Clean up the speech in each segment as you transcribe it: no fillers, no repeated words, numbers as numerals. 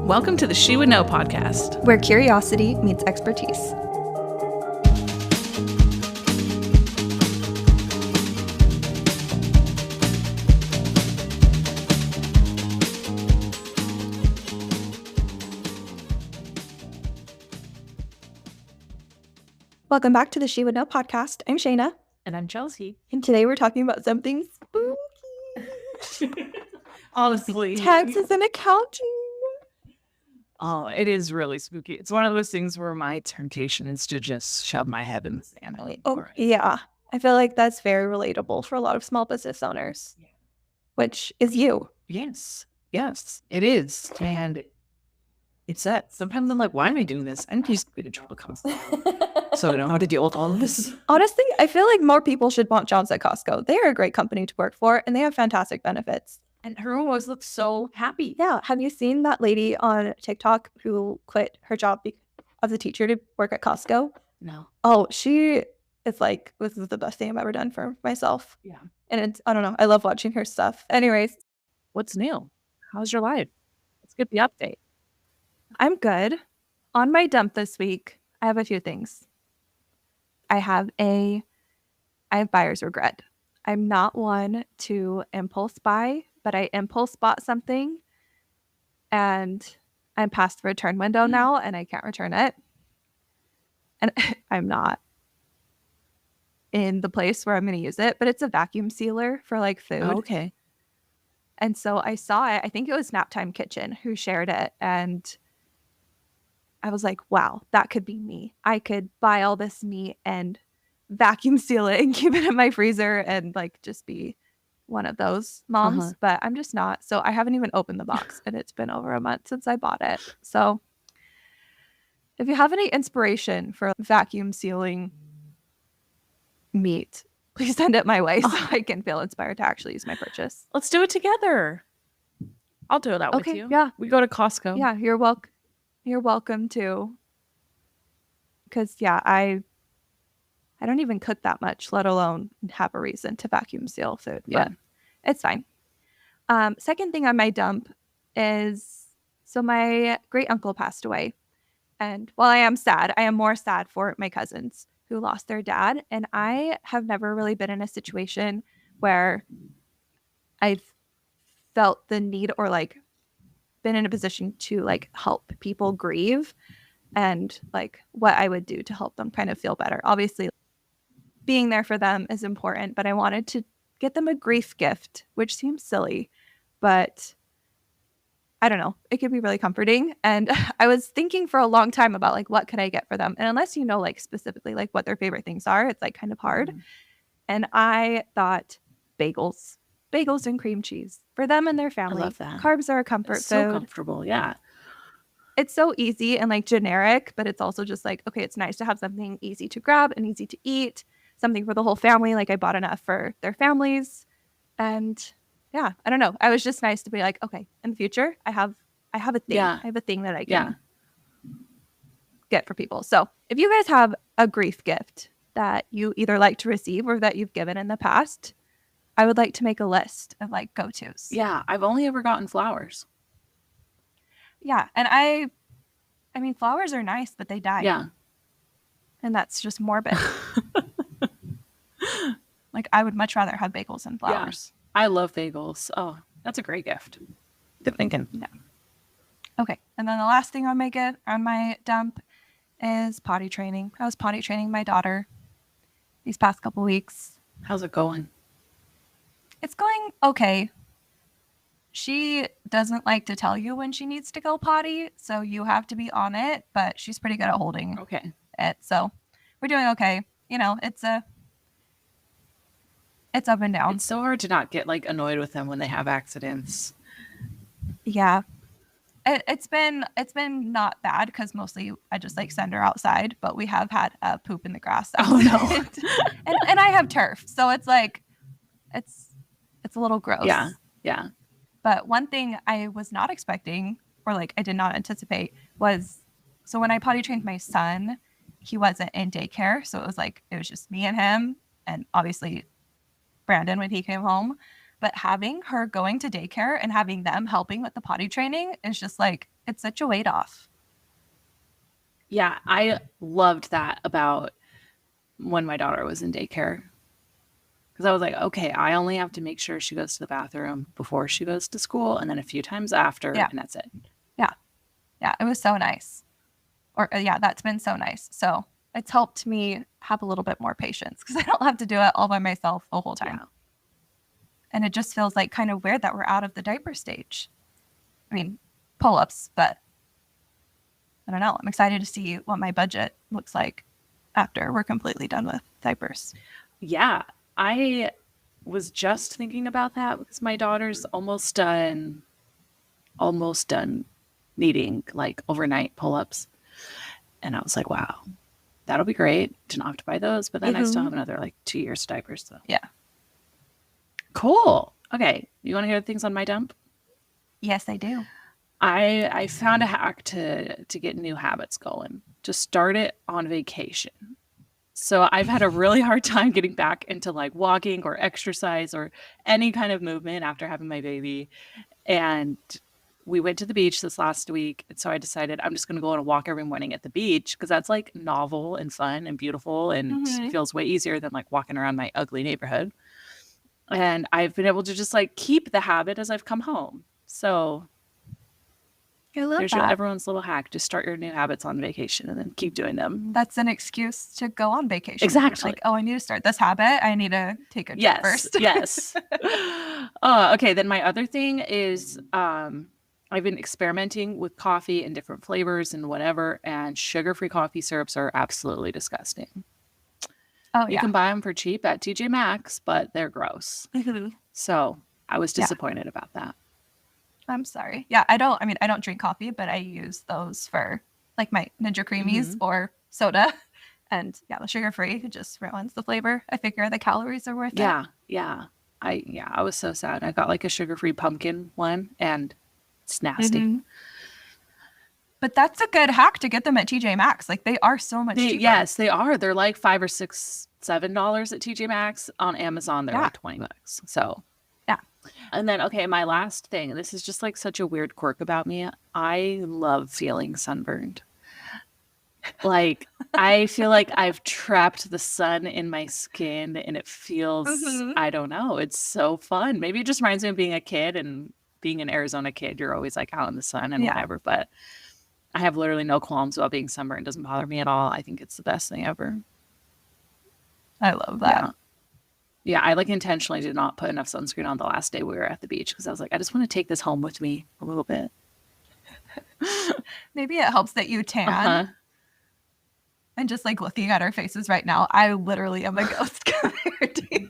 Welcome to the She Would Know podcast, where curiosity meets expertise. Welcome back to the She Would Know podcast. I'm Shayna. and I'm Chelsea. And today we're talking about something spooky. Honestly, Taxes and accounting. Oh, it is really spooky. It's one of those things where my temptation is to just shove my head in the sand. Yeah. I feel like that's very relatable for a lot of small business owners, which is you. Yes, it is. And it's that sometimes I'm like, why am I doing this? I need to just get in trouble constantly. So I know how to deal with all of this. Honestly, I feel like more people should want jobs at Costco. They are a great company to work for, and they have fantastic benefits. And her always looks so happy. Yeah. Have you seen that lady on TikTok who quit her job as a teacher to work at Costco? No. Oh, she is like, this is the best thing I've ever done for myself. Yeah. And I don't know. I love watching her stuff. Anyways. What's new? How's your life? Let's get the update. I'm good. On my dump this week, I have a few things. I have buyer's regret. I'm not one to impulse buy, but I impulse bought something and I'm past the return window now and I can't return it. And I'm not in the place where I'm going to use it, but it's a vacuum sealer for like food. Oh, okay. And so I saw it. I think it was Naptime Kitchen who shared it. And I was like, wow, that could be me. I could buy all this meat and vacuum seal it and keep it in my freezer and like just be one of those moms. But I'm just not. So I haven't even opened the box and it's been over a month since I bought it. So if you have any inspiration for vacuum sealing meat, please send it my way so I can feel inspired to actually use my purchase. Let's do it together. I'll do that with you. Yeah. We go to Costco. Yeah, you're welcome to. Because I don't even cook that much, let alone have a reason to vacuum seal food. Yeah. But it's fine. Second thing on my dump is, so my great uncle passed away. And while I am sad, I am more sad for my cousins who lost their dad. And I have never really been in a situation where I've felt the need or like been in a position to like help people grieve and like what I would do to help them kind of feel better. Obviously, being there for them is important, but I wanted to get them a grief gift, which seems silly, but I don't know. It could be really comforting. And I was thinking for a long time about like, what could I get for them? And unless you know like specifically like what their favorite things are, it's like kind of hard. Mm-hmm. And I thought bagels and cream cheese for them and their family. I love that. Carbs are a comfort food. So comfortable. Yeah. It's so easy and like generic, but it's also just like, okay, it's nice to have something easy to grab and easy to eat, something for the whole family. Like I bought enough for their families. And yeah, I don't know. I was just nice to be like, okay, in the future, I have a thing. Yeah. I have a thing that I can get for people. So if you guys have a grief gift that you either like to receive or that you've given in the past, I would like to make a list of like go-tos. Yeah. I've only ever gotten flowers. Yeah. And I mean, flowers are nice, but they die. Yeah. And that's just morbid. Like I would much rather have bagels than flowers. Yeah. I love bagels. Oh, that's a great gift. Good thinking. Yeah. Okay. And then the last thing on my dump is potty training. I was potty training my daughter these past couple weeks. How's it going? It's going okay. She doesn't like to tell you when she needs to go potty, so you have to be on it, but she's pretty good at holding it. So we're doing okay. You know, it's up and down. It's so hard to not get like annoyed with them when they have accidents. Yeah. It's been not bad because mostly I just like send her outside, but we have had poop in the grass. Oh no. and I have turf, so it's like it's a little gross. Yeah. But one thing I was not expecting, or like I did not anticipate, was so when I potty trained my son, he wasn't in daycare, so it was just me and him, and obviously Brandon when he came home. But having her going to daycare and having them helping with the potty training is just like, it's such a weight off. Yeah, I loved that about when my daughter was in daycare. Because I was like, okay, I only have to make sure she goes to the bathroom before she goes to school and then a few times after, Yeah. and that's it. Yeah. Yeah. It was so nice. Or, yeah, that's been so nice. So it's helped me have a little bit more patience because I don't have to do it all by myself the whole time. Yeah. And it just feels like kind of weird that we're out of the diaper stage. I mean, pull-ups, but I don't know. I'm excited to see what my budget looks like after we're completely done with diapers. Yeah, I was just thinking about that because my daughter's almost done needing like overnight pull-ups. And I was like, wow, that'll be great to not have to buy those. But then I still have another like 2 years of diapers. So Yeah. Cool. Okay. You want to hear things on my dump? Yes, I do. I found a hack to get new habits going. Just start it on vacation. So I've had a really hard time getting back into like walking or exercise or any kind of movement after having my baby. And we went to the beach this last week. And so I decided I'm just going to go on a walk every morning at the beach because that's like novel and fun and beautiful and feels way easier than like walking around my ugly neighborhood. And I've been able to just like keep the habit as I've come home. So I love there's that. everyone's little hack. Just start your new habits on vacation and then keep doing them. That's an excuse to go on vacation. Exactly. Like, oh, I need to start this habit. I need to take a trip first. Yes. Okay. Then my other thing is I've been experimenting with coffee and different flavors and whatever, and sugar-free coffee syrups are absolutely disgusting. Oh, You can buy them for cheap at TJ Maxx, but they're gross. So I was disappointed about that. I'm sorry. Yeah, I don't drink coffee, but I use those for like my Ninja Creamies or soda. And yeah, the sugar-free just ruins the flavor. I figure the calories are worth it. Yeah. I was so sad. I got like a sugar-free pumpkin one and it's nasty. But that's a good hack to get them at TJ Maxx. Like they are so much cheaper. Yes, they are. They're like $5 or $6, $7 at TJ Maxx. On Amazon, they're like $20. So yeah. And then, okay, my last thing. This is just like such a weird quirk about me. I love feeling sunburned. Like I feel like I've trapped the sun in my skin and it feels, I don't know, it's so fun. Maybe it just reminds me of being a kid, and being an Arizona kid, you're always like out in the sun and whatever, but I have literally no qualms about being sunburned. It doesn't bother me at all. I think it's the best thing ever. I love that. Yeah, I like intentionally did not put enough sunscreen on the last day we were at the beach because I was like, I just want to take this home with me a little bit. Maybe it helps that you tan. And just like looking at our faces right now, I literally am a ghost compared to you.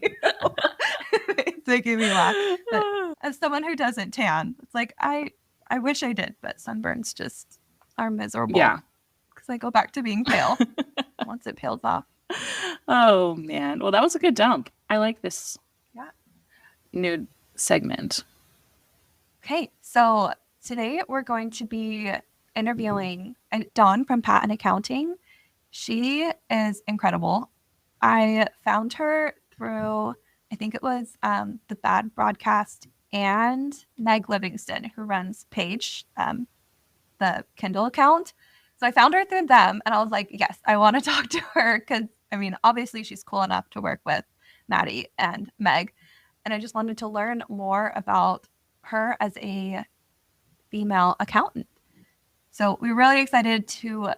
It's making me laugh. But as someone who doesn't tan, it's like I wish I did, but sunburns just are miserable. Yeah. Because I go back to being pale once it peels off. Oh, man. Well, that was a good dump. I like this new segment. Okay, so today we're going to be interviewing Dawn from Patton Accounting. She is incredible. I found her through, I think it was The Bad Broadcast and Meg Livingston, who runs Page, the Kindle account. So I found her through them, and I was like, yes, I want to talk to her because, I mean, obviously she's cool enough to work with Maddie and Meg. And I just wanted to learn more about her as a female accountant. So we're really excited to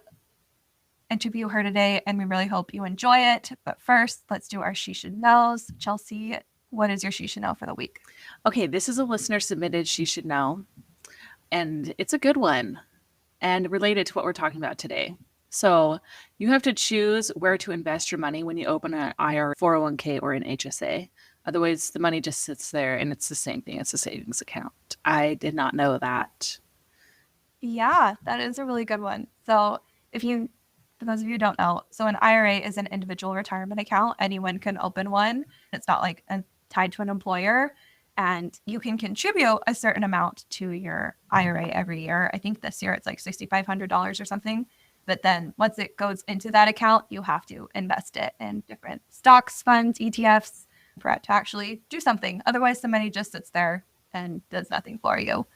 interview her today, and we really hope you enjoy it. But first, let's do our She Should Knows. Chelsea, what is your She Should Know for the week? Okay, this is a listener submitted She Should Know, and it's a good one and related to what we're talking about today. So you have to choose where to invest your money when you open an IRA, 401k, or an HSA. Otherwise, the money just sits there and it's the same thing. It's a savings account. I did not know that. Yeah, that is a really good one. So for those of you who don't know, so an IRA is an individual retirement account. Anyone can open one. It's not like tied to an employer. And you can contribute a certain amount to your IRA every year. I think this year it's like $6,500 or something. But then once it goes into that account, you have to invest it in different stocks, funds, ETFs, for it to actually do something. Otherwise, the money just sits there and does nothing for you.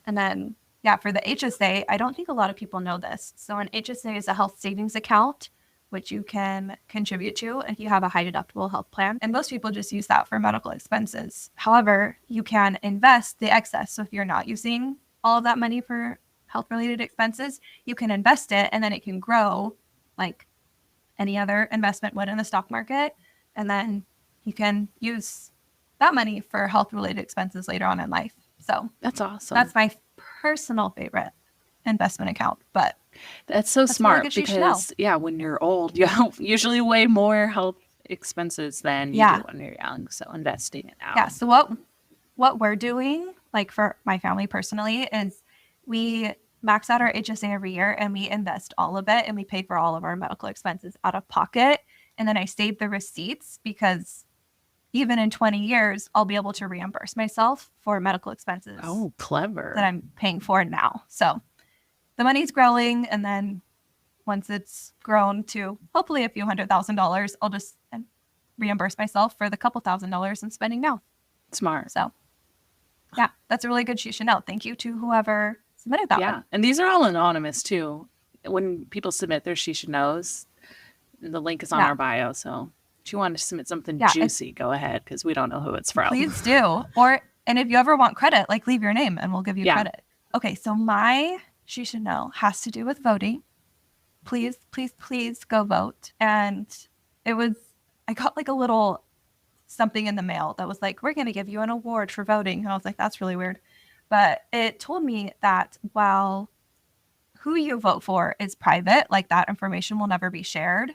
And then, yeah, for the HSA, I don't think a lot of people know this. So an HSA is a health savings account, which you can contribute to if you have a high deductible health plan. And most people just use that for medical expenses. However, you can invest the excess. So if you're not using all of that money for health-related expenses, you can invest it and then it can grow like any other investment would in the stock market. And then you can use that money for health-related expenses later on in life. So That's awesome. that's my personal favorite investment account. But that's so smart really good you should know. because, yeah, when you're old, you have usually way more health expenses than you do when you're young. So investing it out. Yeah. So what we're doing, like for my family personally, is we max out our HSA every year and we invest all of it and we pay for all of our medical expenses out of pocket. And then I save the receipts because even in 20 years, I'll be able to reimburse myself for medical expenses. Oh, clever. That I'm paying for now. So the money's growing. And then once it's grown to hopefully a few $100,000, I'll just reimburse myself for the couple $1,000s I'm spending now. Smart. So yeah, that's a really good you should know. Thank you to whoever submitted that one. And these are all anonymous too. When people submit their she should knows, the link is on our bio. So if you want to submit something juicy, go ahead because we don't know who it's from. Please do. And if you ever want credit, like leave your name and we'll give you credit. Okay, so my she should know has to do with voting. Please, please, please go vote. And I got like a little something in the mail that was like, we're going to give you an award for voting. And I was like, that's really weird. But it told me that while who you vote for is private, like that information will never be shared.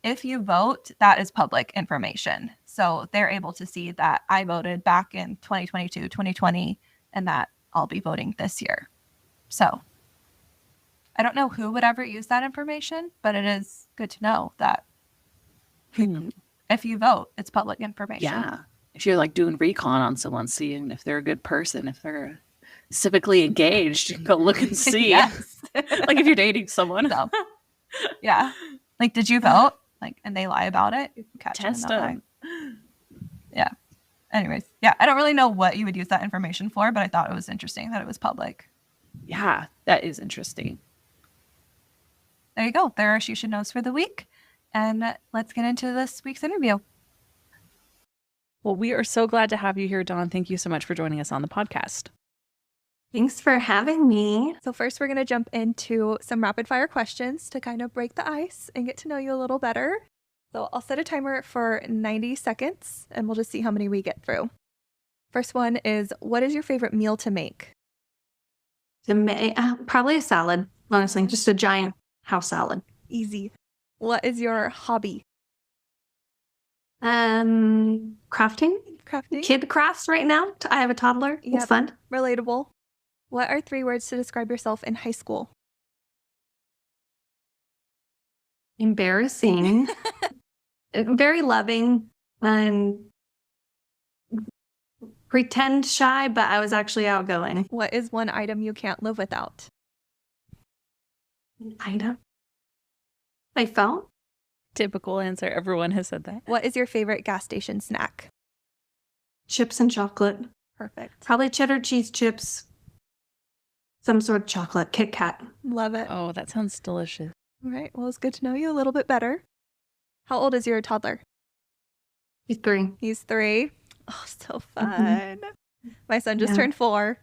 If you vote, that is public information. So they're able to see that I voted back in 2022, 2020, and that I'll be voting this year. So I don't know who would ever use that information, but it is good to know that if you vote, it's public information. Yeah. If you're like doing recon on someone, seeing if they're a good person, if they're civically engaged, you can go look and see. Yes. Like if you're dating someone. So, yeah. Like, did you vote? Like, and they lie about it. You can catch Test them. Yeah. Anyways, yeah. I don't really know what you would use that information for, but I thought it was interesting that it was public. Yeah, that is interesting. There you go. There are she should knows for the week. And let's get into this week's interview. Well, we are so glad to have you here, Dawn. Thank you so much for joining us on the podcast. Thanks for having me. So first, we're going to jump into some rapid fire questions to kind of break the ice and get to know you a little better. So I'll set a timer for 90 seconds and we'll just see how many we get through. First one is, what is your favorite meal to make? Probably a salad, honestly, just a giant house salad. Easy. What is your hobby? Crafting. Crafting? Kid crafts right now. I have a toddler. Yep. It's fun. Relatable. What are 3 words to describe yourself in high school? Embarrassing. Very loving and pretend shy, but I was actually outgoing. What is one item you can't live without? Item? My phone? Typical answer. Everyone has said that. What is your favorite gas station snack? Chips and chocolate. Perfect. Probably cheddar cheese chips. Some sort of chocolate. Kit Kat. Love it. Oh, that sounds delicious. All right. Well, it's good to know you a little bit better. How old is your toddler? He's 3. He's 3. Oh, so fun. My son just turned 4.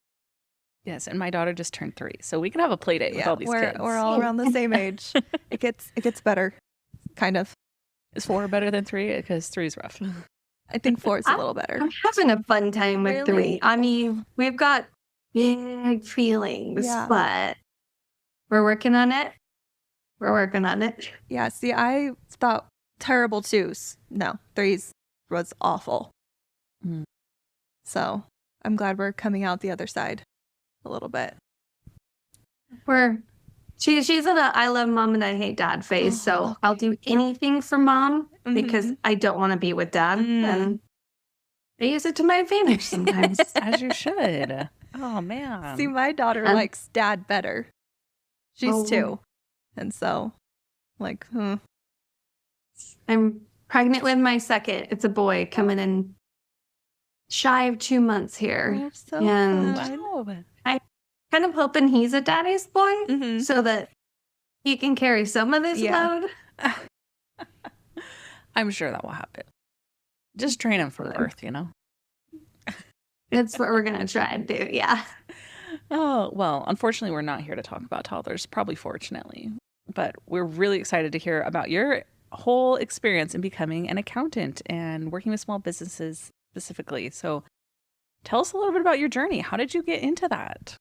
Yes, and my daughter just turned 3. So we can have a play date with all these kids. We're all around the same age. It gets better. Kind of. Is 4 better than 3? Because 3 is rough. I think 4 is a little better. I'm having a fun time with Really? 3. I mean, we've got big feelings, but we're working on it. Yeah, see, I thought terrible 2s. No, 3s was awful. So I'm glad we're coming out the other side a little bit. She's in a I love mom and I hate dad phase, so I'll do anything for mom because I don't want to be with dad. And I use it to my advantage sometimes. As you should. Oh, man. See, my daughter likes dad better. She's 2. And so, like, I'm pregnant with my second. It's a boy coming in shy of 2 months here. Oh, so And fun. Wow. I kind of hoping he's a daddy's boy Mhm. so that he can carry some of this Yeah. load. I'm sure that will happen. Just train him for birth, you know? That's what we're going to try and do. Yeah. Oh, well, unfortunately, we're not here to talk about toddlers, probably fortunately. But we're really excited to hear about your whole experience in becoming an accountant and working with small businesses specifically. So tell us a little bit about your journey. How did you get into that?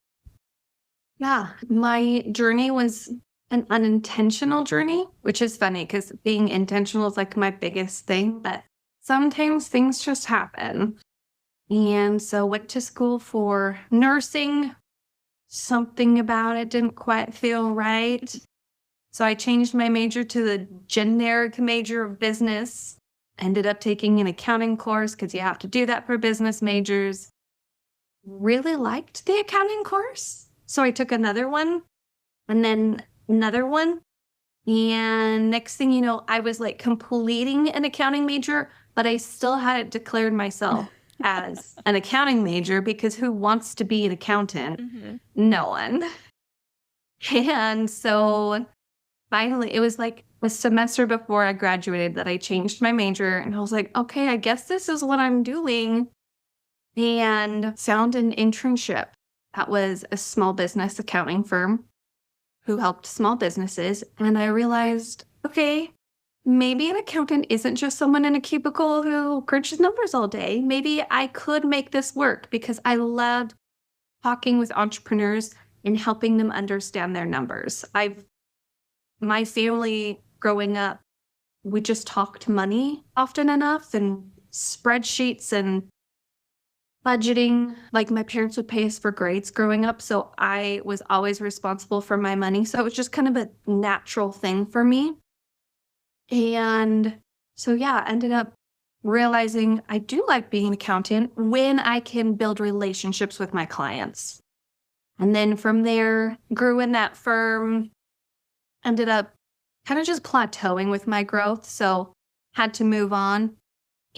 Yeah. My journey was an unintentional journey, which is funny because being intentional is like my biggest thing. But sometimes things just happen. And so went to school for nursing. Something about it didn't quite feel right. So I changed my major to the generic major of business. Ended up taking an accounting course because you have to do that for business majors. Really liked the accounting course. So I took another one and then another one. And next thing you know, I was like completing an accounting major, but I still hadn't declared myself as an accounting major because who wants to be an accountant? Mhm. No one. And so finally, it was like a semester before I graduated that I changed my major. And I was like, okay, I guess this is what I'm doing. And found an internship that was a small business accounting firm who helped small businesses. And I realized, okay, maybe an accountant isn't just someone in a cubicle who crunches numbers all day. Maybe I could make this work because I loved talking with entrepreneurs and helping them understand their numbers. My family growing up, we just talked money often enough and spreadsheets and budgeting. Like my parents would pay us for grades growing up. So I was always responsible for my money. So it was just kind of a natural thing for me. And so, yeah, ended up realizing I do like being an accountant when I can build relationships with my clients. And then from there, grew in that firm, ended up kind of just plateauing with my growth. So had to move on.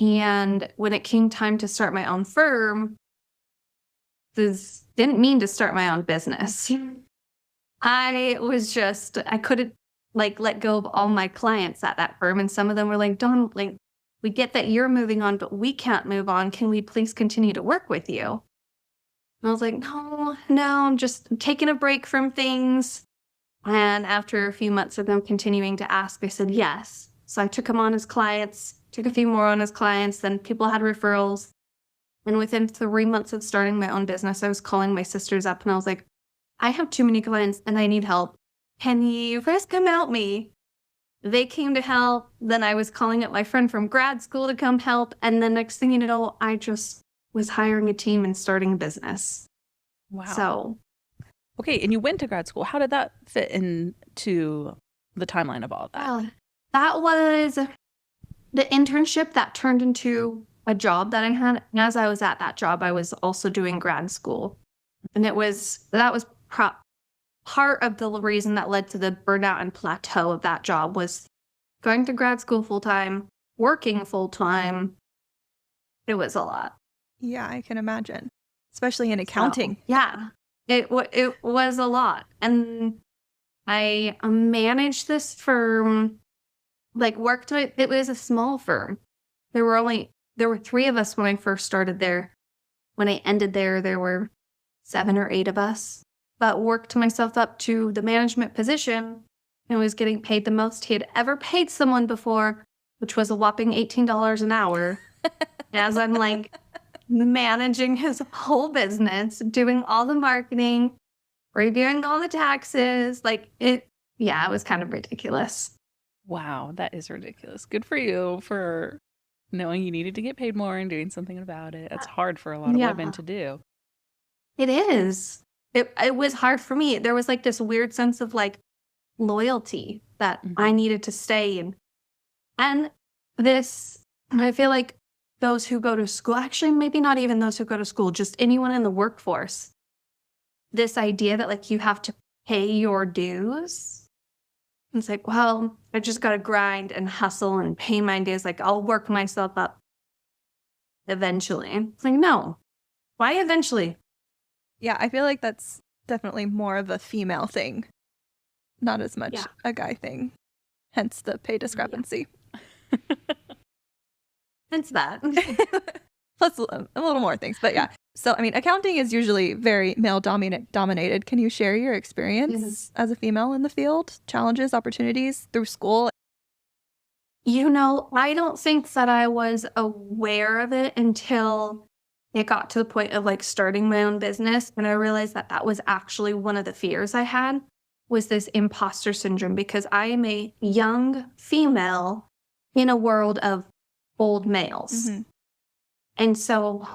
And when it came time to start my own firm, this didn't mean to start my own business. I couldn't like let go of all my clients at that firm. And some of them were like, Dawn, like, we get that you're moving on, but we can't move on. Can we please continue to work with you? And I was like, no, I'm just taking a break from things. And after a few months of them continuing to ask, I said yes. So I took them on as clients, took a few more on as clients. Then people had referrals. And within 3 months of starting my own business, I was calling my sisters up and I was like, I have too many clients and I need help. Can you guys come help me? They came to help. Then I was calling up my friend from grad school to come help. And the next thing you know, I just was hiring a team and starting a business. Wow. So, Okay, and you went to grad school. How did that fit into the timeline of all of that? well, that was the internship that turned into a job that I had. And as I was at that job, I was also doing grad school. And that was part of the reason that led to the burnout and plateau of that job was going to grad school full time, working full time. It was a lot. Yeah, I can imagine, especially in accounting. So, yeah, it was a lot. And I managed this firm, like worked with, it was a small firm. There were 3 of us when I first started there. When I ended there were 7 or 8 of us, but worked myself up to the management position and was getting paid the most he had ever paid someone before, which was a whopping $18 an hour. As I'm like managing his whole business, doing all the marketing, reviewing all the taxes, it was kind of ridiculous. Wow, that is ridiculous. Good for you for knowing you needed to get paid more and doing something about it. That's hard for a lot of Yeah. women to do. It is. It was hard for me. There was like this weird sense of like loyalty that I needed to stay in. And I feel like those who go to school, actually, maybe not even those who go to school, just anyone in the workforce, this idea that like you have to pay your dues It's like, well, I just got to grind and hustle and pay my dues. Like, I'll work myself up eventually. It's like, no. Why eventually? Yeah, I feel like that's definitely more of a female thing, not as much a guy thing. Hence the pay discrepancy. Hence that. Plus a little more things, but yeah. So, I mean, accounting is usually very male dominated. Can you share your experience as a female in the field? Challenges, opportunities through school? You know, I don't think that I was aware of it until it got to the point of like starting my own business. And I realized that that was actually one of the fears I had, was this imposter syndrome, because I am a young female in a world of old males. Mhm. And so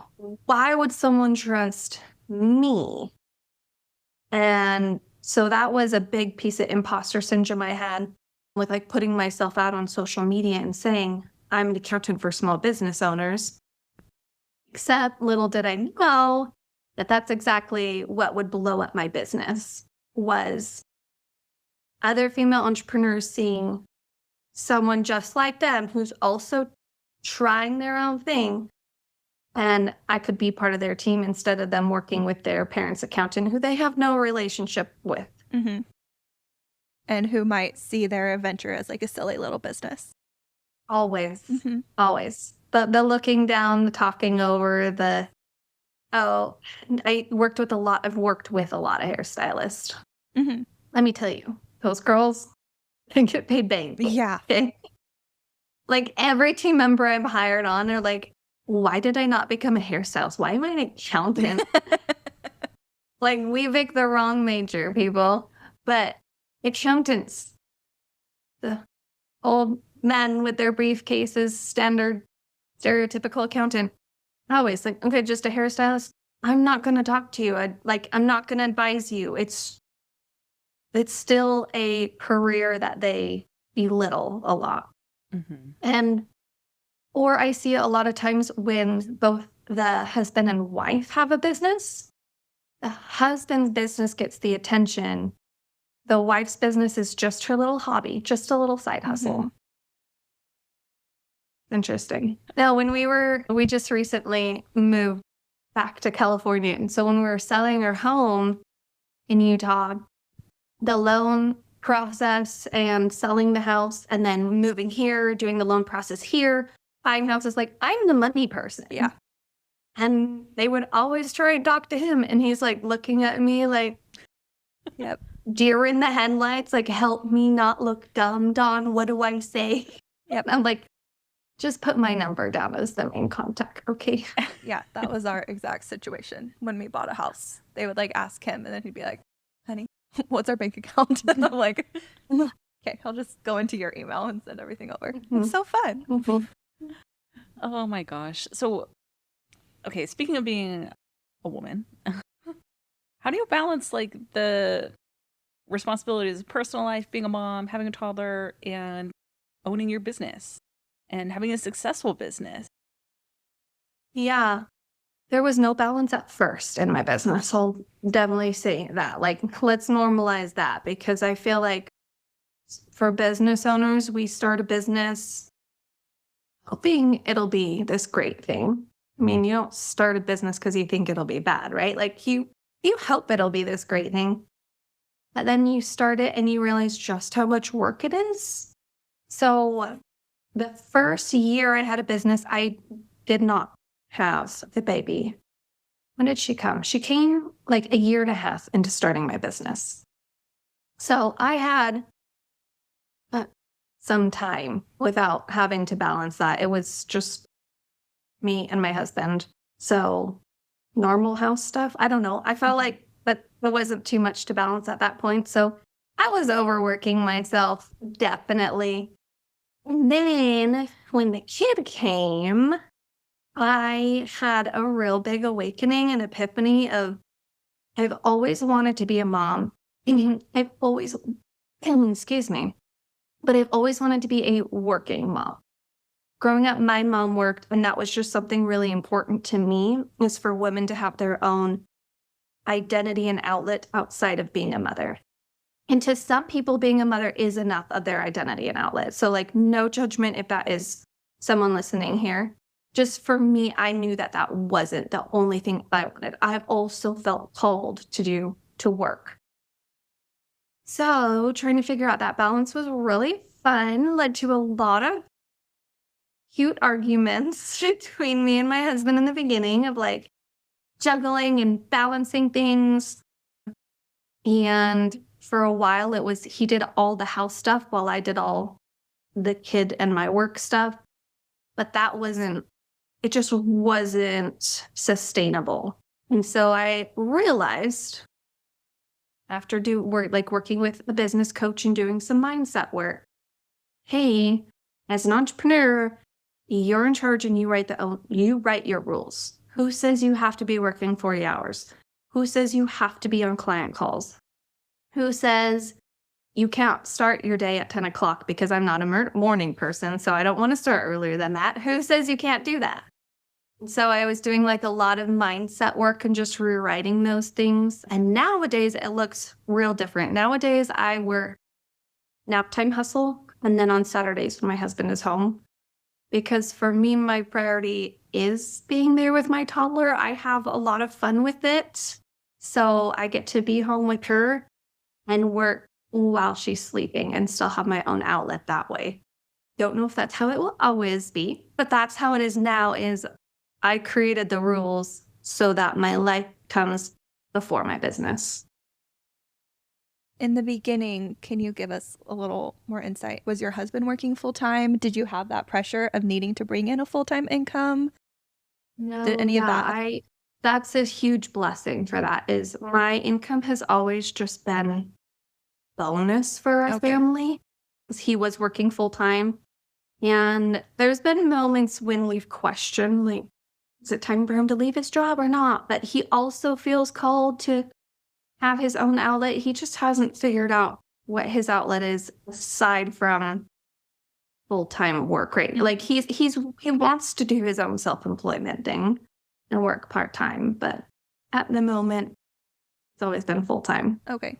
why would someone trust me? And so that was a big piece of imposter syndrome I had with like putting myself out on social media and saying, I'm an accountant for small business owners. Except little did I know that that's exactly what would blow up my business, was other female entrepreneurs seeing someone just like them who's also trying their own thing. And I could be part of their team instead of them working with their parents' accountant who they have no relationship with. Mm-hmm. And who might see their venture as like a silly little business. Always. Mm-hmm. Always. The looking down, the talking over, I've worked with a lot of hairstylists. Mm-hmm. Let me tell you, those girls can get paid bang. Yeah. Okay? Like every team member I'm hired on, they're like, why did I not become a hairstylist? Why am I an accountant? Like, we picked the wrong major, people. But accountants, the old men with their briefcases, standard, stereotypical accountant, always like, okay, just a hairstylist. I'm not going to talk to you. I'm not going to advise you. It's still a career that they belittle a lot. Mm-hmm. Or I see it a lot of times when both the husband and wife have a business. The husband's business gets the attention. The wife's business is just her little hobby, just a little side hustle. Mm-hmm. Interesting. Now, when we just recently moved back to California. And so when we were selling our home in Utah, the loan process and selling the house and then moving here, doing the loan process here, buying houses, like, I'm the money person. Yeah. And they would always try and talk to him. And he's like looking at me like, yep, deer in the headlights, like, help me not look dumb, Dawn. What do I say? Yep. I'm like, just put my number down as the main contact, okay? Yeah, that was our exact situation when we bought a house. They would like ask him and then he'd be like, honey, what's our bank account? And I'm like, okay, I'll just go into your email and send everything over. Mm-hmm. It's so fun. Mm-hmm. Oh my gosh. So, okay, speaking of being a woman, how do you balance like the responsibilities of personal life, being a mom, having a toddler, and owning your business and having a successful business? Yeah. There was no balance at first in my business. I'll definitely say that. Like, let's normalize that, because I feel like for business owners, we start a business hoping it'll be this great thing. I mean, you don't start a business because you think it'll be bad, right? Like, you hope it'll be this great thing. But then you start it and you realize just how much work it is. So the first year I had a business, I did not have the baby. When did she come? She came like a year and a half into starting my business. So I had some time without having to balance that. It was just me and my husband. So normal house stuff, I don't know. I felt like that there wasn't too much to balance at that point. So I was overworking myself, definitely. And then when the kid came, I had a real big awakening and epiphany of, I've always wanted to be a mom. I've always, excuse me, but I've always wanted to be a working mom. Growing up, my mom worked, and that was just something really important to me, was for women to have their own identity and outlet outside of being a mother. And to some people, being a mother is enough of their identity and outlet. So, like, no judgment if that is someone listening here. Just for me, I knew that that wasn't the only thing I wanted. I've also felt called to work. So, trying to figure out that balance was really fun, led to a lot of cute arguments between me and my husband in the beginning of like juggling and balancing things. And for a while, it was he did all the house stuff while I did all the kid and my work stuff. But it just wasn't sustainable. And so I realized after working with a business coach and doing some mindset work, hey, as an entrepreneur, you're in charge and you write your rules. Who says you have to be working 40 hours? Who says you have to be on client calls? Who says you can't start your day at 10 o'clock because I'm not a morning person, so I don't want to start earlier than that? Who says you can't do that? So I was doing like a lot of mindset work and just rewriting those things. And nowadays it looks real different. Nowadays I work nap time hustle and then on Saturdays when my husband is home. Because for me, my priority is being there with my toddler. I have a lot of fun with it. So I get to be home with her and work while she's sleeping and still have my own outlet that way. Don't know if that's how it will always be, but that's how it is now. Is I created the rules so that my life comes before my business. In the beginning, can you give us a little more insight? Was your husband working full-time? Did you have that pressure of needing to bring in a full-time income? No, Did any of that? That's a huge blessing for that. Is my income has always just been bonus for our family. He was working full-time. And there's been moments when we've questioned, like, is it time for him to leave his job or not? But he also feels called to have his own outlet. He just hasn't figured out what his outlet is aside from full-time work, right? Like he wants to do his own self-employment thing and work part-time, but at the moment it's always been full-time. Okay.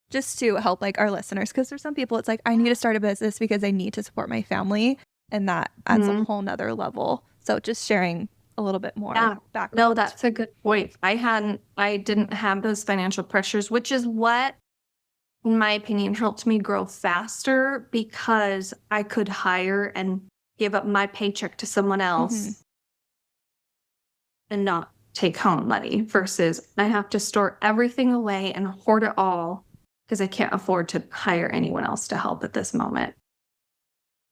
Just to help like our listeners, because there's some people it's like, I need to start a business because I need to support my family, and that adds a whole nother level. So just sharing a little bit more background. No, that's a good point. I didn't have those financial pressures, which is what, in my opinion, helped me grow faster, because I could hire and give up my paycheck to someone else and not take home money, versus I have to store everything away and hoard it all because I can't afford to hire anyone else to help at this moment.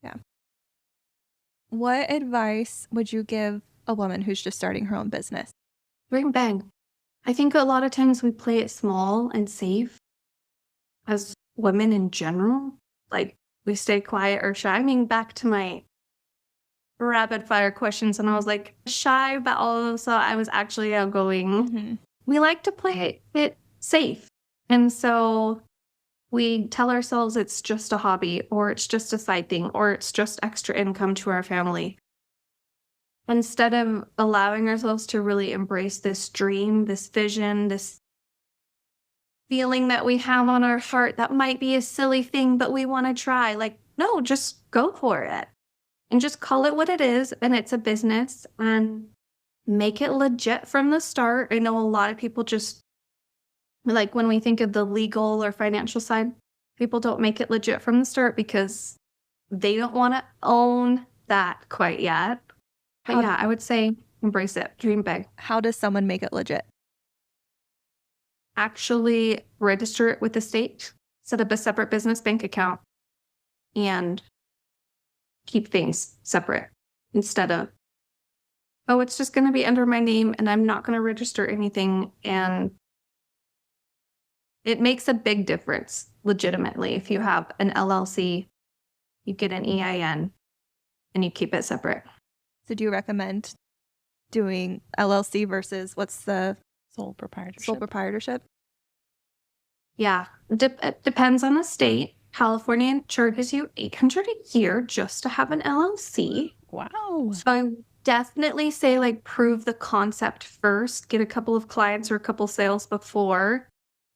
Yeah. What advice would you give a woman who's just starting her own business? Bring bang. I think a lot of times we play it small and safe as women in general. Like, we stay quiet or shy. I mean, back to my rapid fire questions, and I was like shy, but also I was actually outgoing. We like to play it safe. And so we tell ourselves it's just a hobby, or it's just a side thing, or it's just extra income to our family, instead of allowing ourselves to really embrace this dream, this vision, this feeling that we have on our heart that might be a silly thing, but we want to try. Like, no, just go for it and just call it what it is. And it's a business, and make it legit from the start. I know a lot of people just, like, when we think of the legal or financial side, people don't make it legit from the start because they don't want to own that quite yet. But yeah, I would say embrace it. Dream big. How does someone make it legit? Actually register it with the state, set up a separate business bank account, and keep things separate instead of, oh, it's just going to be under my name and I'm not going to register anything. And it makes a big difference, legitimately. If you have an LLC, you get an EIN, and you keep it separate. So do you recommend doing LLC versus what's the Sole proprietorship. sole proprietorship? Yeah, it depends on the state. California charges you $800 a year just to have an LLC. Wow. So I definitely say, like, prove the concept first. Get a couple of clients or a couple sales before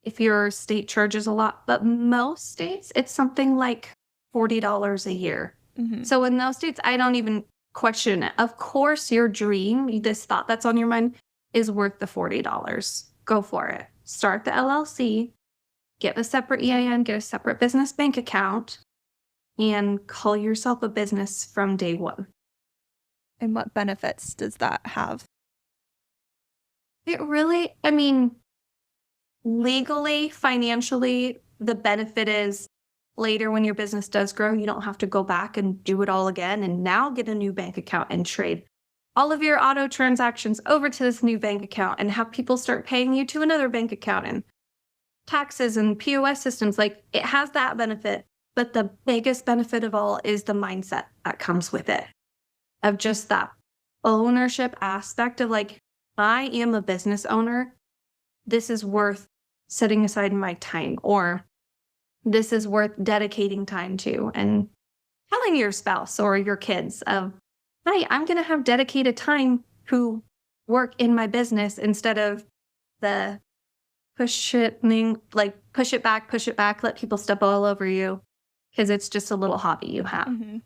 if your state charges a lot, but most states, it's something like $40 a year. Mhm. So in those states, I don't even question it. Of course, your dream, this thought that's on your mind, is worth the $40. Go for it. Start the LLC, get a separate EIN, get a separate business bank account, and call yourself a business from day one. And what benefits does that have? It really, I mean, legally, financially, the benefit is later when your business does grow, you don't have to go back and do it all again and now get a new bank account and trade all of your auto transactions over to this new bank account and have people start paying you to another bank account and taxes and POS systems. Like, it has that benefit. But the biggest benefit of all is the mindset that comes with it, of just that ownership aspect of like, I am a business owner. This is worth setting aside my time, or this is worth dedicating time to, and telling your spouse or your kids of, hey, I'm going to have dedicated time to work in my business instead of the push it back, let people step all over you because it's just a little hobby you have. Mhm.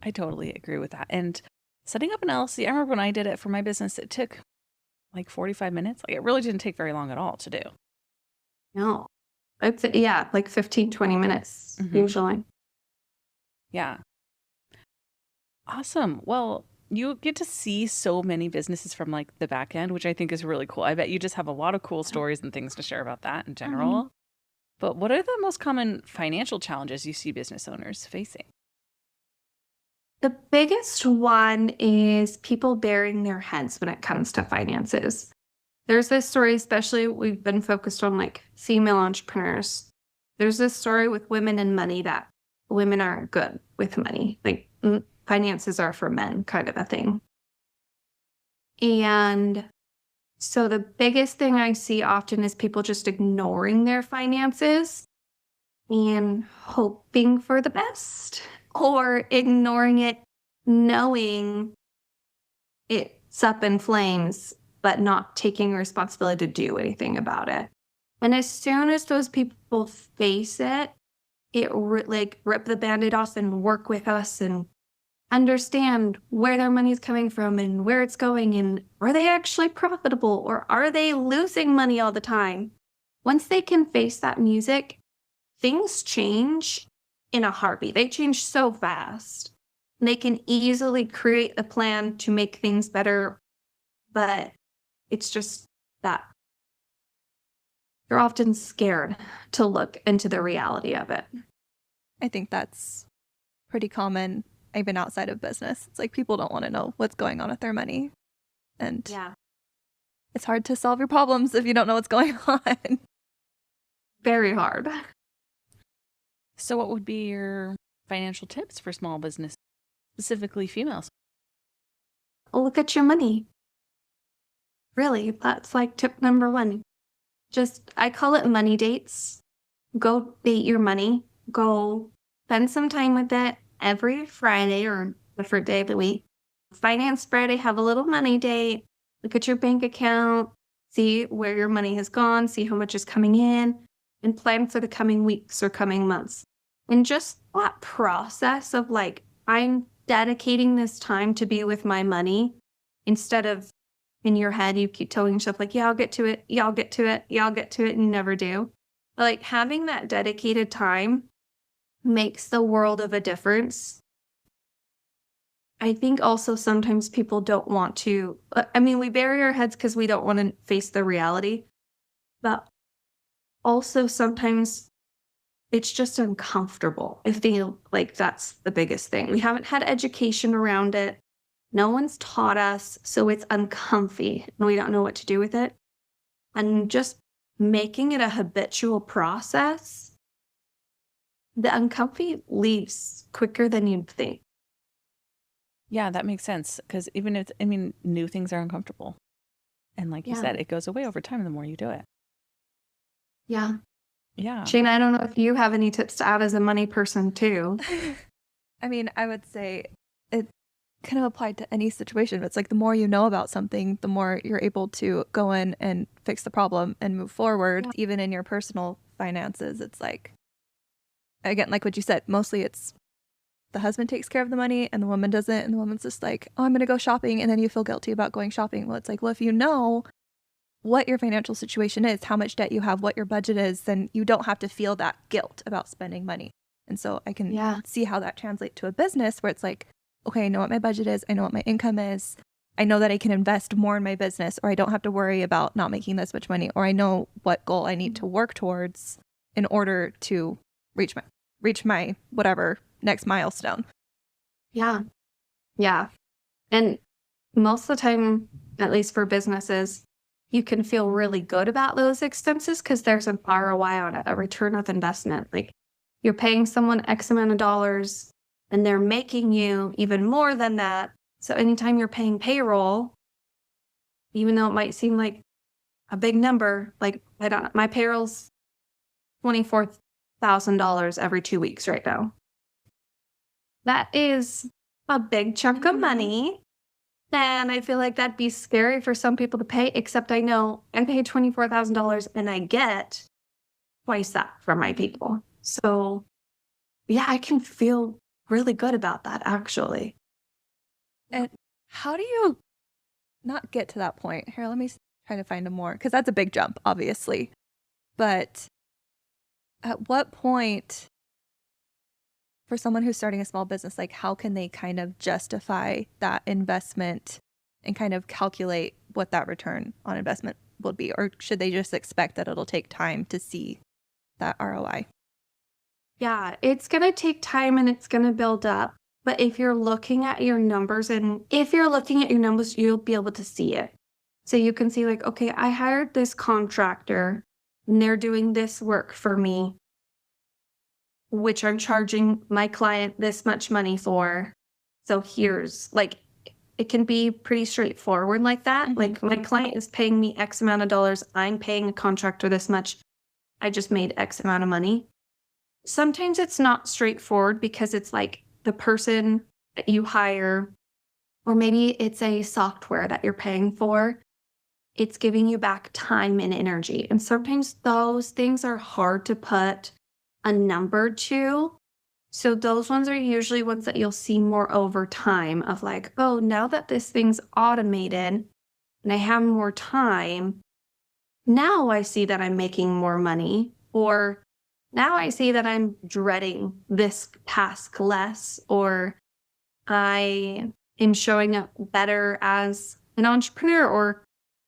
I totally agree with that. And setting up an LLC, I remember when I did it for my business, it took like 45 minutes. Like, it really didn't take very long at all to do. No, it's, like 15, 20 minutes usually. Yeah. Awesome. Well, you get to see so many businesses from like the back end, which I think is really cool. I bet you just have a lot of cool stories and things to share about that in general. But what are the most common financial challenges you see business owners facing? The biggest one is people burying their heads when it comes to finances. There's this story, especially we've been focused on like female entrepreneurs. There's this story with women and money that women aren't good with money. Like, finances are for men kind of a thing. And so the biggest thing I see often is people just ignoring their finances and hoping for the best, or ignoring it, knowing it's up in flames, but not taking responsibility to do anything about it. And as soon as those people face it, rip the Band-Aid off and work with us and understand where their money is coming from and where it's going, and are they actually profitable or are they losing money all the time? Once they can face that music, things change in a heartbeat. They change so fast. They can easily create a plan to make things better, but it's just that they're often scared to look into the reality of it. I think that's pretty common, even outside of business. It's like people don't want to know what's going on with their money. And it's hard to solve your problems if you don't know what's going on. Very hard. So what would be your financial tips for small business, specifically females? Look at your money. Really, that's like tip number one. I call it money dates. Go date your money. Go spend some time with it every Friday or different day of the week. Finance Friday, have a little money date. Look at your bank account. See where your money has gone. See how much is coming in. And plan for the coming weeks or coming months. And just that process of like, I'm dedicating this time to be with my money, instead of in your head, you keep telling yourself like, yeah, I'll get to it. Yeah, I'll get to it. Yeah, I'll get to it. And you never do. But like, having that dedicated time makes the world of a difference. I think also sometimes people don't want to, we bury our heads because we don't want to face the reality. But also sometimes it's just uncomfortable. I feel like that's the biggest thing. We haven't had education around it. No one's taught us, so it's uncomfy and we don't know what to do with it. And just making it a habitual process, the uncomfy leaves quicker than you'd think. Yeah, that makes sense. Because even if, new things are uncomfortable. And like you said, it goes away over time the more you do it. Yeah. Yeah. Shane, I don't know if you have any tips to add as a money person too. I would say kind of applied to any situation. It's like the more you know about something, the more you're able to go in and fix the problem and move forward. Yeah. Even in your personal finances, it's like, again, like what you said, mostly it's the husband takes care of the money and the woman doesn't. And the woman's just like, oh, I'm going to go shopping. And then you feel guilty about going shopping. Well, it's like, well, if you know what your financial situation is, how much debt you have, what your budget is, then you don't have to feel that guilt about spending money. And so I can see how that translates to a business where it's like, okay, I know what my budget is. I know what my income is. I know that I can invest more in my business, or I don't have to worry about not making this much money, or I know what goal I need to work towards in order to reach my whatever next milestone. Yeah. Yeah. And most of the time, at least for businesses, you can feel really good about those expenses because there's an ROI on it, a return of investment. Like you're paying someone X amount of dollars and they're making you even more than that. So anytime you're paying payroll, even though it might seem like a big number, like my payroll's $24,000 every 2 weeks right now. That is a big chunk of money. And I feel like that'd be scary for some people to pay, except I know I pay $24,000 and I get twice that from my people. So yeah, I can feel really good about that actually. And how do you not get to that point? Here, let me try to find a more, because that's a big jump, obviously. But at what point, for someone who's starting a small business, like how can they kind of justify that investment and kind of calculate what that return on investment will be? Or should they just expect that it'll take time to see that ROI? Yeah, it's going to take time and it's going to build up. But if you're looking at your numbers you'll be able to see it. So you can see like, okay, I hired this contractor and they're doing this work for me, which I'm charging my client this much money for. So here's like, it can be pretty straightforward like that. Mm-hmm. Like my client is paying me X amount of dollars. I'm paying a contractor this much. I just made X amount of money. Sometimes it's not straightforward because it's like the person that you hire, or maybe it's a software that you're paying for. It's giving you back time and energy. And sometimes those things are hard to put a number to. So those ones are usually ones that you'll see more over time of like, oh, now that this thing's automated and I have more time, now I see that I'm making more money, or now I see that I'm dreading this task less, or I am showing up better as an entrepreneur, or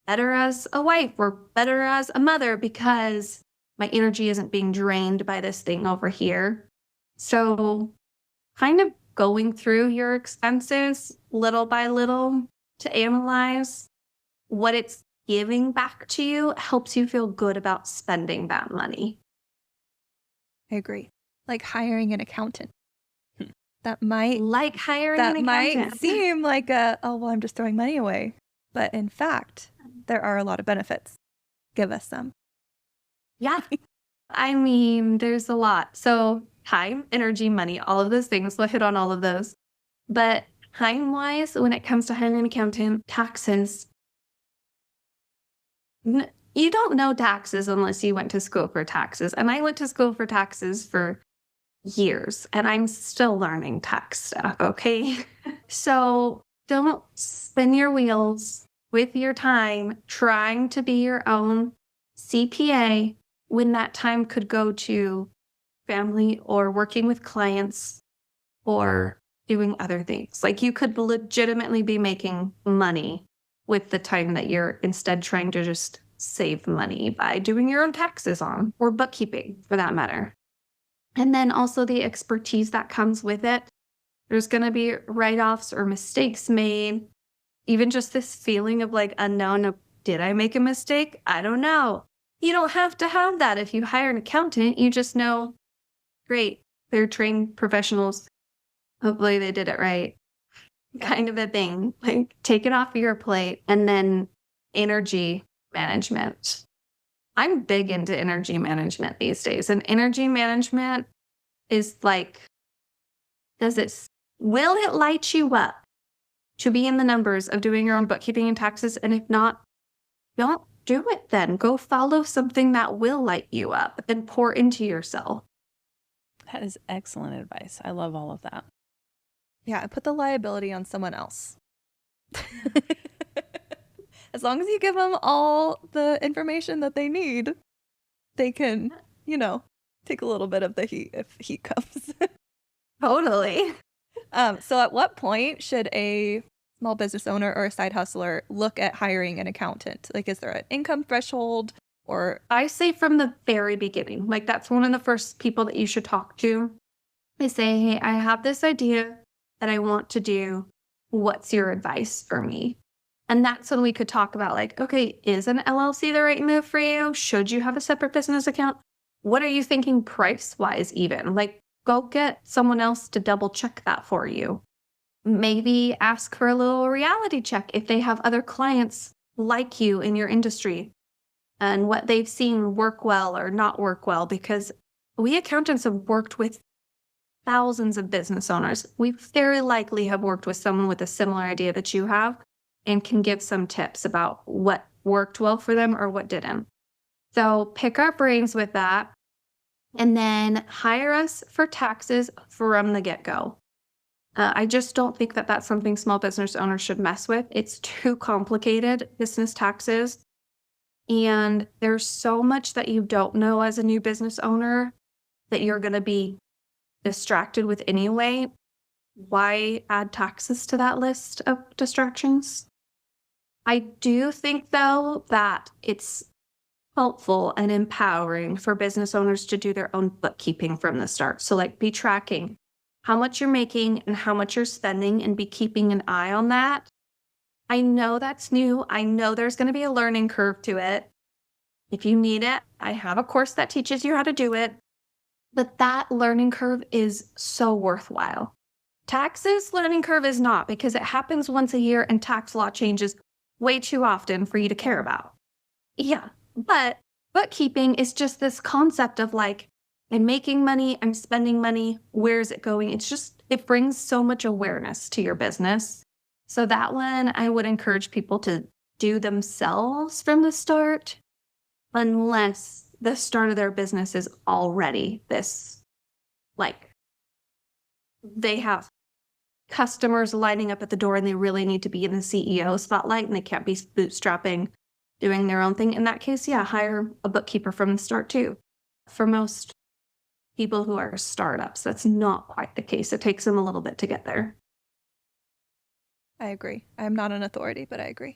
better as a wife, or better as a mother because my energy isn't being drained by this thing over here. So kind of going through your expenses little by little to analyze what it's giving back to you helps you feel good about spending that money. I agree. Like hiring an accountant. That might seem like I'm just throwing money away. But in fact, there are a lot of benefits. Give us some. Yeah. I mean, there's a lot. So time, energy, money, all of those things. We'll hit on all of those. But time-wise, when it comes to hiring an accountant, taxes, you don't know taxes unless you went to school for taxes. And I went to school for taxes for years, and I'm still learning tax stuff, okay? So don't spin your wheels with your time trying to be your own CPA when that time could go to family or working with clients or doing other things. Like you could legitimately be making money with the time that you're instead trying to just save money by doing your own taxes on, or bookkeeping for that matter. And then also the expertise that comes with it. There's going to be write-offs or mistakes made. Even just this feeling of like unknown, did I make a mistake? I don't know. You don't have to have that if you hire an accountant. You just know, great, they're trained professionals. Hopefully they did it right. Kind of a thing. Like take it off your plate. And then energy management. I'm big into energy management these days. And energy management is like, will it light you up? to be in the numbers of doing your own bookkeeping and taxes. And if not, don't do it then. Go follow something that will light you up and pour into yourself. That is excellent advice. I love all of that. Yeah, put the liability on someone else. As long as you give them all the information that they need, they can, take a little bit of the heat if heat comes. Totally. So at what point should a small business owner or a side hustler look at hiring an accountant? Like, is there an income threshold or? I say from the very beginning, like that's one of the first people that you should talk to. They say, hey, I have this idea that I want to do. What's your advice for me? And that's when we could talk about like, okay, is an LLC the right move for you? Should you have a separate business account? What are you thinking price-wise even? Like, go get someone else to double check that for you. Maybe ask for a little reality check if they have other clients like you in your industry and what they've seen work well or not work well, because we accountants have worked with thousands of business owners. We very likely have worked with someone with a similar idea that you have and can give some tips about what worked well for them or what didn't. So pick our brains with that and then hire us for taxes from the get-go. I just don't think that that's something small business owners should mess with. It's too complicated, business taxes. And there's so much that you don't know as a new business owner that you're going to be distracted with anyway. Why add taxes to that list of distractions? I do think, though, that it's helpful and empowering for business owners to do their own bookkeeping from the start. So, like, be tracking how much you're making and how much you're spending and be keeping an eye on that. I know that's new. I know there's going to be a learning curve to it. If you need it, I have a course that teaches you how to do it. But that learning curve is so worthwhile. Taxes learning curve is not, because it happens once a year and tax law changes way too often for you to care about. Yeah, but bookkeeping is just this concept of like, I'm making money, I'm spending money, where's it going? It brings so much awareness to your business. So that one, I would encourage people to do themselves from the start, unless the start of their business is already this, like, they have customers lining up at the door and they really need to be in the CEO spotlight and they can't be bootstrapping, doing their own thing. In that case, yeah, hire a bookkeeper from the start too. For most people who are startups, that's not quite the case. It takes them a little bit to get there. I agree. I'm not an authority, but I agree.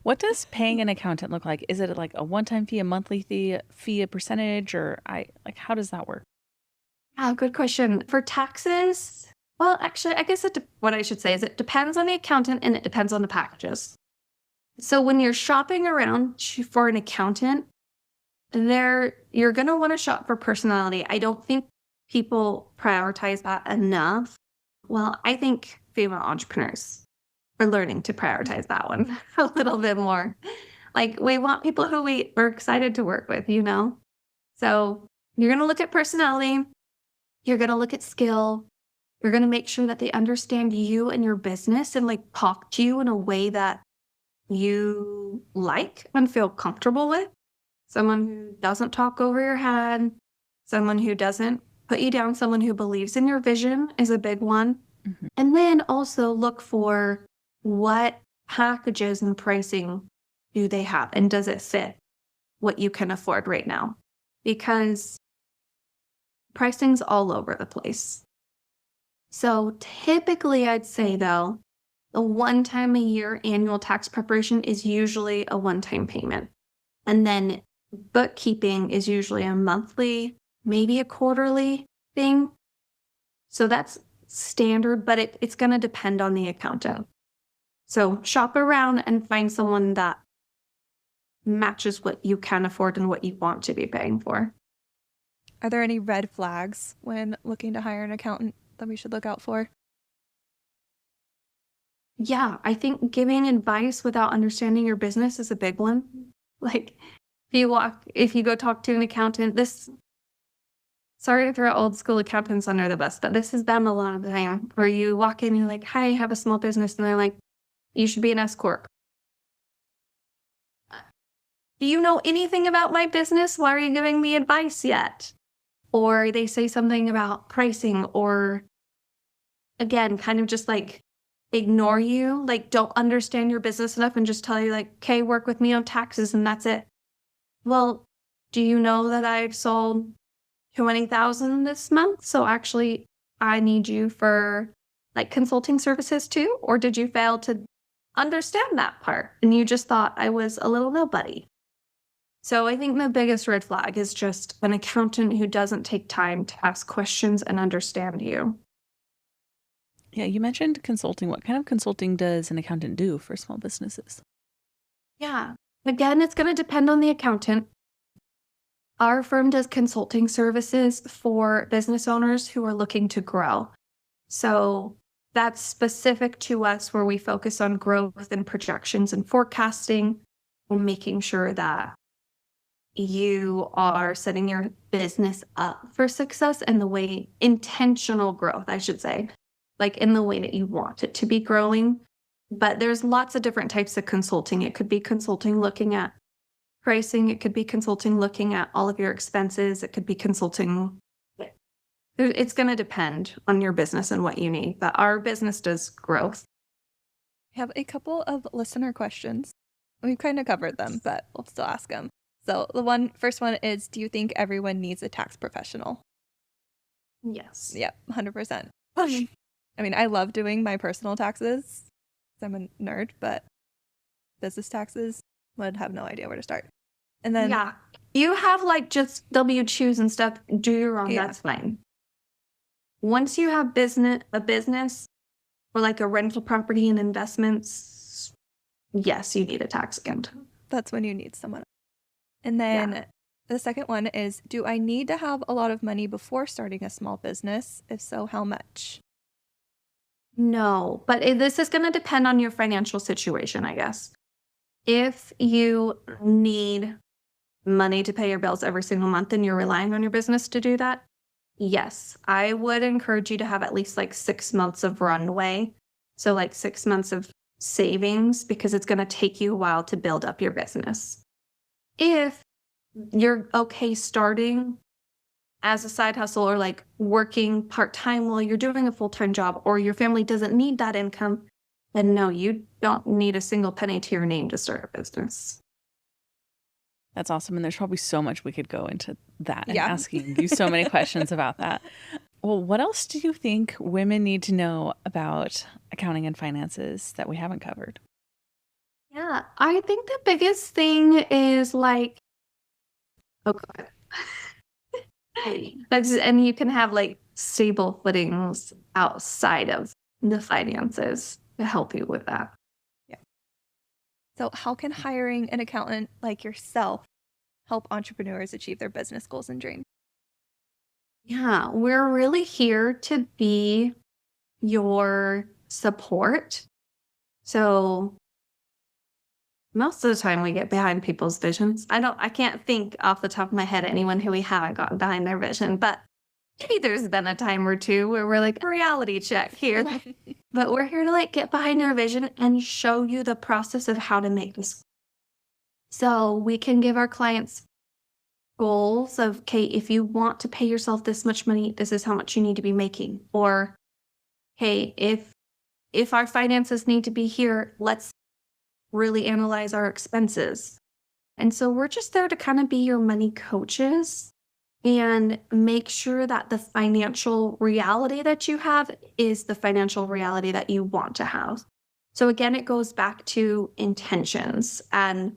What does paying an accountant look like? Is it like a one-time fee, a monthly fee, a percentage, or how does that work? Oh, good question. For taxes, well, actually, I guess what I should say is it depends on the accountant and it depends on the packages. So when you're shopping around for an accountant, you're going to want to shop for personality. I don't think people prioritize that enough. Well, I think female entrepreneurs are learning to prioritize that one a little bit more. Like, we want people who we're excited to work with, So you're going to look at personality. You're going to look at skill. You're going to make sure that they understand you and your business and like talk to you in a way that you like and feel comfortable with. Someone who doesn't talk over your head, someone who doesn't put you down, someone who believes in your vision is a big one. Mm-hmm. And then also look for what packages and pricing do they have and does it fit what you can afford right now? Because pricing's all over the place. So typically I'd say though, the one time a year annual tax preparation is usually a one-time payment. And then bookkeeping is usually a monthly, maybe a quarterly thing. So that's standard, but it's going to depend on the accountant. So shop around and find someone that matches what you can afford and what you want to be paying for. Are there any red flags when looking to hire an accountant that we should look out for? Yeah, I think giving advice without understanding your business is a big one. Like, if you go talk to an accountant, sorry to throw old school accountants under the bus, but this has been a lot of the time where you walk in and you're like, hi, I have a small business. And they're like, you should be an S Corp. Do you know anything about my business? Why are you giving me advice yet? Or they say something about pricing, or again, kind of just like ignore you, like don't understand your business enough and just tell you like, okay, work with me on taxes and that's it. Well, do you know that I've sold 20,000 this month? So actually I need you for like consulting services too? Or did you fail to understand that part and you just thought I was a little nobody? So I think the biggest red flag is just an accountant who doesn't take time to ask questions and understand you. Yeah, you mentioned consulting. What kind of consulting does an accountant do for small businesses? Yeah. Again, it's going to depend on the accountant. Our firm does consulting services for business owners who are looking to grow. So that's specific to us, where we focus on growth and projections and forecasting and making sure that you are setting your business up for success in the way, intentional growth, I should say, like in the way that you want it to be growing. But there's lots of different types of consulting. It could be consulting looking at pricing. It could be consulting looking at all of your expenses. It could be consulting. It's going to depend on your business and what you need. But our business does growth. I have a couple of listener questions. We've kind of covered them, but we'll still ask them. So the first one is, do you think everyone needs a tax professional? Yes. Yep, 100%. I mean, I love doing my personal taxes. I'm a nerd, but business taxes, would have no idea where to start. And then yeah, you have like just W-2s and stuff. Do your own. Yeah. That's fine. Once you have a business or like a rental property and investments, yes, you need a tax accountant. That's when you need someone. And then the second one is, do I need to have a lot of money before starting a small business? If so, how much? No, but this is going to depend on your financial situation, I guess. If you need money to pay your bills every single month and you're relying on your business to do that, yes, I would encourage you to have at least like 6 months of runway. So like 6 months of savings, because it's going to take you a while to build up your business. If you're okay starting as a side hustle or like working part-time while you're doing a full-time job, or your family doesn't need that income, then no, you don't need a single penny to your name to start a business. That's awesome. And there's probably so much we could go into that and asking you so many questions about that. Well, what else do you think women need to know about accounting and finances that we haven't covered? Yeah, I think the biggest thing is like, oh God. And you can have like stable footings outside of the finances to help you with that. Yeah. So how can hiring an accountant like yourself help entrepreneurs achieve their business goals and dreams? Yeah, we're really here to be your support. So most of the time we get behind people's visions. I can't think off the top of my head anyone who we haven't gotten behind their vision, but maybe there's been a time or two where we're like, reality check here. But we're here to like get behind your vision and show you the process of how to make this. So we can give our clients goals of, okay, if you want to pay yourself this much money, this is how much you need to be making. Or, hey, if our finances need to be here, let's really analyze our expenses. And so we're just there to kind of be your money coaches and make sure that the financial reality that you have is the financial reality that you want to have. So again, it goes back to intentions. And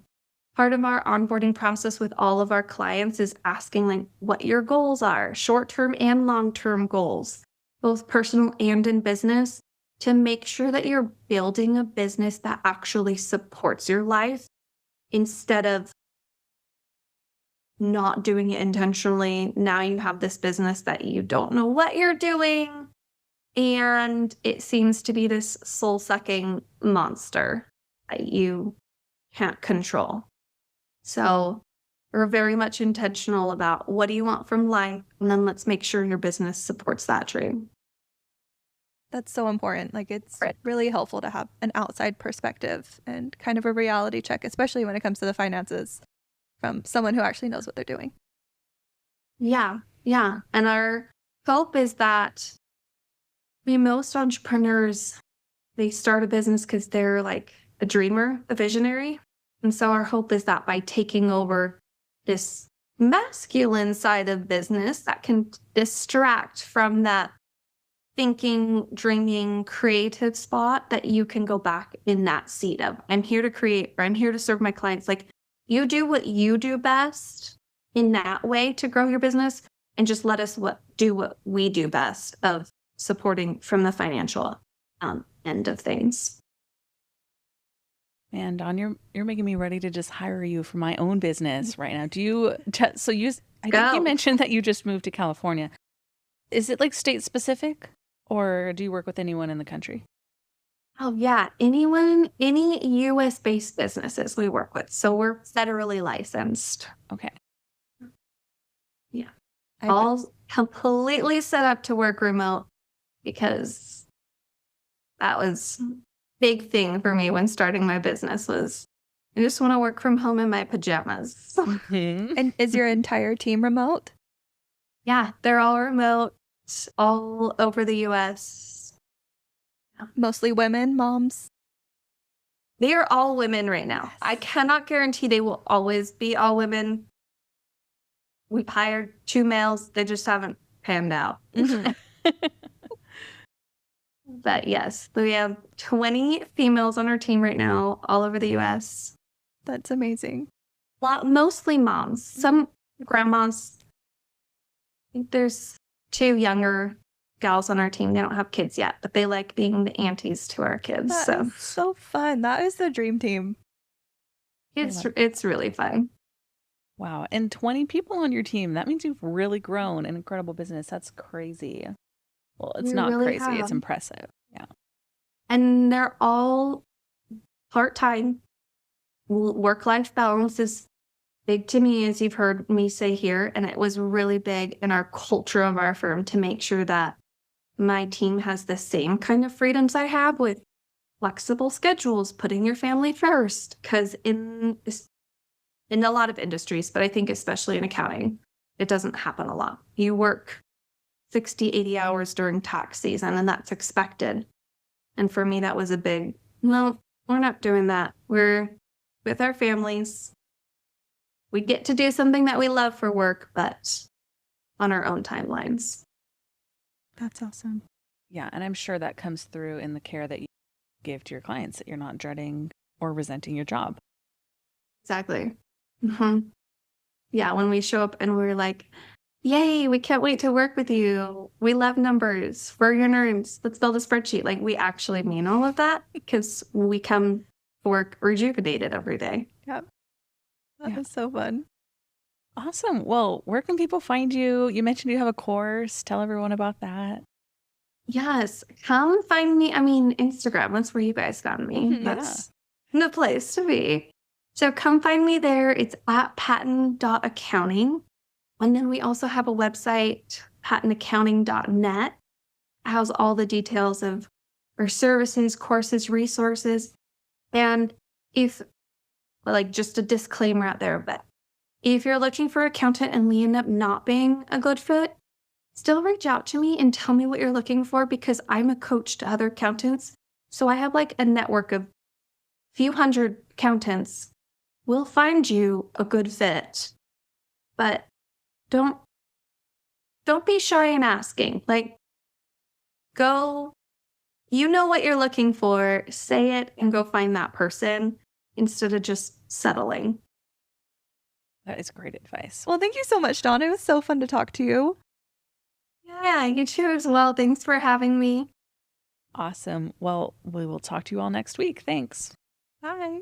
part of our onboarding process with all of our clients is asking like what your goals are, short-term and long-term goals, both personal and in business, to make sure that you're building a business that actually supports your life instead of not doing it intentionally. Now you have this business that you don't know what you're doing, and it seems to be this soul-sucking monster that you can't control. So We're very much intentional about what do you want from life, and then let's make sure your business supports that dream. That's so important. Like, it's Right. really helpful to have an outside perspective and kind of a reality check, especially when it comes to the finances, from someone who actually knows what they're doing. Yeah, yeah. And our hope is that most entrepreneurs, they start a business because they're like a dreamer, a visionary. And so our hope is that by taking over this masculine side of business that can distract from that thinking, dreaming, creative spot, that you can go back in that seat of, I'm here to create, or I'm here to serve my clients. Like, you do what you do best in that way to grow your business, and just let us do what we do best of supporting from the financial end of things. Man, Dawn, you're making me ready to just hire you for my own business right now. Do you? I think you Go. mentioned that you just moved to California. Is it like state specific, or do you work with anyone in the country? Oh yeah, any US based businesses we work with. So we're federally licensed. Okay. Yeah. I- All completely set up to work remote, because that was a big thing for me when starting my business. Was I just want to work from home in my pajamas. Mhm. And is your entire team remote? Yeah, they're all remote, all over the US. Mostly women, moms? They are all women right now. I cannot guarantee they will always be all women. We've hired 2 males. They just haven't panned out. But yes, we have 20 females on our team right now, all over the US. That's amazing. Mostly moms. Some grandmas. I think there's 2 younger gals on our team. They don't have kids yet, but they like being the aunties to our kids. That So is so fun. That is the dream team. it's really fun. Wow. And 20 people on your team. That means you've really grown an incredible business. That's crazy. Well, it's We not really crazy. It's have. impressive. Yeah. And they're all part-time. Work-life balance is big to me, as you've heard me say here. And it was really big in our culture of our firm to make sure that my team has the same kind of freedoms I have, with flexible schedules, putting your family first. Because in a lot of industries, but I think especially in accounting, it doesn't happen a lot. You work 60, 80 hours during tax season, and that's expected. And for me, that was a big, no, we're not doing that. We're with our families. We get to do something that we love for work, but on our own timelines. That's awesome. Yeah. And I'm sure that comes through in the care that you give to your clients, that you're not dreading or resenting your job. Exactly. Yeah, when we show up and we're like, yay, we can't wait to work with you. We love numbers. We're your nerds. Let's build a spreadsheet. Like, we actually mean all of that, because we come to work rejuvenated every day. Yep. That Yeah. is so fun. Awesome. Well, where can people find you? You mentioned you have a course. Tell everyone about that. Yes, come find me. I mean, Instagram, that's where you guys found me. Mhm, That's the place to be. So come find me there. It's at patton.accounting. And then we also have a website, pattonaccounting.net. It has all the details of our services, courses, resources. And if, like, just a disclaimer out there, but if you're looking for an accountant and we end up not being a good fit, still reach out to me and tell me what you're looking for, because I'm a coach to other accountants. So I have like a network of few hundred accountants. We'll find you a good fit. But don't be shy in asking. Like, go, you know what you're looking for, say it, and go find that person instead of just settling. That is great advice. Well, thank you so much, Dawn. It was so fun to talk to you. Yeah, you too as well. Thanks for having me. Awesome. Well, we will talk to you all next week. Thanks. Bye.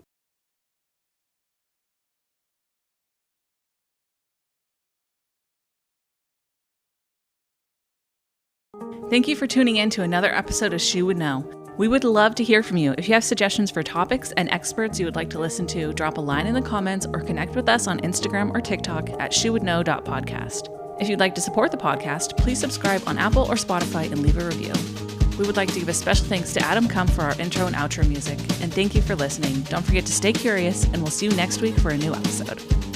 Thank you for tuning in to another episode of She Would Know. We would love to hear from you. If you have suggestions for topics and experts you would like to listen to, drop a line in the comments or connect with us on Instagram or TikTok at shewouldknow.podcast. If you'd like to support the podcast, please subscribe on Apple or Spotify and leave a review. We would like to give a special thanks to Adam Kump for our intro and outro music. And thank you for listening. Don't forget to stay curious, and we'll see you next week for a new episode.